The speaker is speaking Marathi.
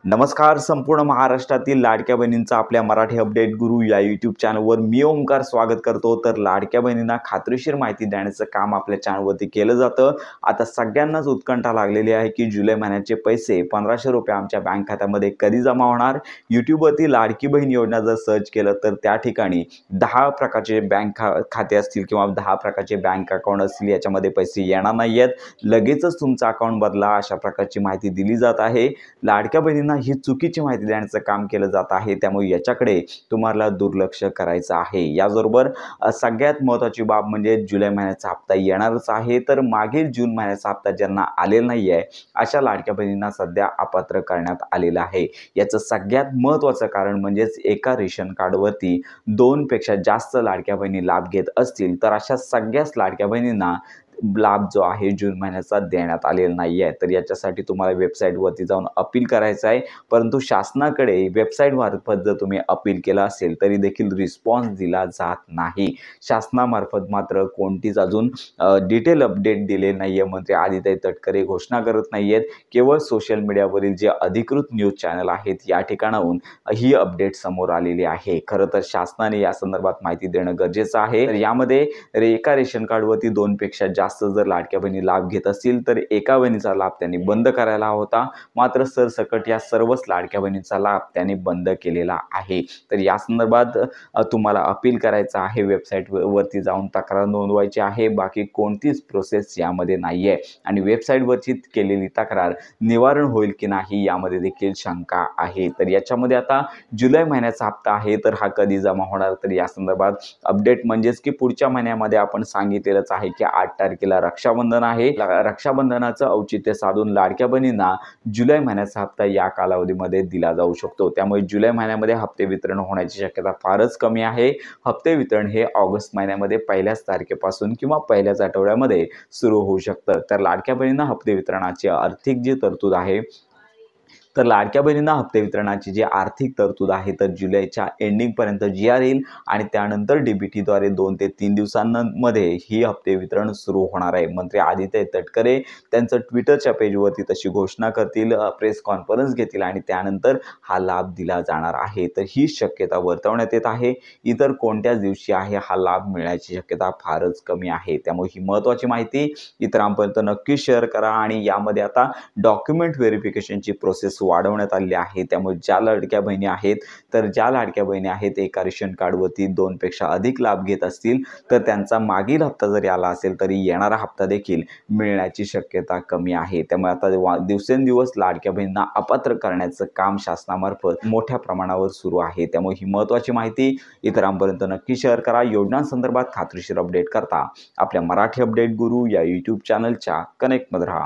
नमस्कार. संपूर्ण महाराष्ट्रातील लाडक्या बहिणींचा आपल्या मराठी अपडेट गुरु या यूट्यूब चॅनलवर मी ओमकार स्वागत करतो. तर लाडक्या बहिणींना खात्रीशीर माहिती देण्याचं काम आपल्या चॅनलवरती केलं जातं. आता सगळ्यांनाच उत्कंठा लागलेली आहे की जुलै महिन्याचे पैसे 1500 रुपये आमच्या बँक खात्यामध्ये कधी जमा होणार. यूट्यूबवरती लाडकी बहीण योजना जर सर्च केलं तर त्या ठिकाणी 10 प्रकारचे बँक खाते असतील किंवा 10 प्रकारचे बँक अकाउंट असतील. याच्यामध्ये पैसे येणार नाही आहेत. लगेचच तुमचं अकाउंट बदला अशा प्रकारची माहिती दिली जात आहे. लाडक्या बहिणींना ही चुकीची माहिती देण्याचं काम केलं जात आहे. त्यामुळे याच्याकडे तुम्हाला दुर्लक्ष करायचं आहे. याचबरोबर सगळ्यात महत्त्वाची बाब म्हणजे जुलै महिन्याचा हप्ता येणारच आहे. तर मागील जून महिन्याचा हप्ता ज्यांना आलेला नाही आहे अशा लाडक्या बहिणींना सध्या अपात्र करण्यात आलेलं आहे. याचं सगळ्यात महत्त्वाचं कारण म्हणजेच एका रेशन कार्डवरती 2 पेक्षा जास्त लाडक्या बहिणी लाभ घेत असतील तर अशा सगळ्याच लाडक्या बहिणींना लाभ जो आहे जून महिन्याचा देण्यात आलेला नाही आहे. तर याच्यासाठी तुम्हाला वेबसाईटवरती जाऊन अपील करायचं आहे. परंतु शासनाकडे वेबसाईटमार्फत जर तुम्ही अपील केलं असेल तरी देखील रिस्पॉन्स दिला जात नाही. शासनामार्फत मात्र कोणतीच अजून डिटेल अपडेट दिले नाही आहे. मंत्री आदित्य तटकरे घोषणा करत नाही आहेत. केवळ सोशल मीडियावरील जे अधिकृत न्यूज चॅनल आहेत या ठिकाणाहून ही अपडेट समोर आलेली आहे. खरं तर शासनाने या संदर्भात माहिती देणं गरजेचं आहे. तर यामध्ये एका रेशन कार्डवरती 2 पेक्षा जास्त जर लाडक्या बहिणी लाभ घेत असतील तर एका बहिणीचा लाभ त्यांनी बंद करायला हवा. मात्र सरसकट या सर्वच लाडक्या बहिणींचा लाभ त्यांनी बंद केलेला आहे. तर या संदर्भात तुम्हाला अपील करायचं आहे. वेबसाईटवरती जाऊन तक्रार नोंदवायची आहे. बाकी कोणतीच प्रोसेस यामध्ये नाही आहे. आणि वेबसाईटवरची केलेली तक्रार निवारण होईल की नाही यामध्ये देखील शंका आहे. तर याच्यामध्ये आता जुलै महिन्याचा हप्ता आहे तर हा कधी जमा होणार. तर या संदर्भात अपडेट म्हणजेच की पुढच्या महिन्यामध्ये आपण सांगितलेलंच आहे की 8 तारखेला रक्षाबंधन आहे. रक्षाबंधनाचं औचित्य साधून लाडक्या बहिणींना जुलै महिन्याचा हप्ता या कालावधीमध्ये दिला जाऊ शकतो. त्यामुळे जुलै महिन्यामध्ये हप्ते वितरण होण्याची शक्यता फारच कमी आहे. हप्ते वितरण हे ऑगस्ट महिन्यामध्ये पहिल्याच तारखेपासून किंवा पहिल्याच आठवड्यामध्ये सुरू होऊ शकतं. तर लाडक्या बहिणींना हप्ते वितरणाची आर्थिक जी तरतूद आहे तर लाडक्या बहिणींना हप्ते वितरणाची जी आर्थिक तरतूद आहे तर जुलैच्या एंडिंगपर्यंत GR येईल आणि त्यानंतर DBTद्वारे 2 ते 3 दिवसांमध्ये ही हप्ते वितरण सुरू होणार आहे. मंत्री आदित्य तटकरे त्यांचं ट्विटरच्या पेजवरती तशी घोषणा करतील, प्रेस कॉन्फरन्स घेतील आणि त्यानंतर हा लाभ दिला जाणार आहे. तर ही शक्यता वर्तवण्यात येत आहे. इतर कोणत्याच दिवशी आहे हा लाभ मिळण्याची शक्यता फारच कमी आहे. त्यामुळे ही महत्त्वाची माहिती इतरांपर्यंत नक्की शेअर करा. आणि यामध्ये आता डॉक्युमेंट व्हेरिफिकेशनची प्रोसेस वाढवण्यात आली आहे. त्यामुळे ज्या लाडक्या बहिणी आहेत एका रेशन कार्डवरती 2 पेक्षा अधिक लाभ घेत असतील तर त्यांचा मागील हप्ता जरी आला असेल तरी येणारा हप्ता देखील मिळण्याची शक्यता कमी आहे. त्यामुळे आता दिवसेंदिवस लाडक्या बहिणींना अपात्र करण्याचं काम शासनामार्फत मोठ्या प्रमाणावर सुरू आहे. त्यामुळे ही महत्त्वाची माहिती इतरांपर्यंत नक्की शेअर करा. योजनांसंदर्भात खात्रीशीर अपडेट करता आपल्या मराठी अपडेट गुरु या यूट्यूब चॅनलच्या कनेक्टमध्ये राहा.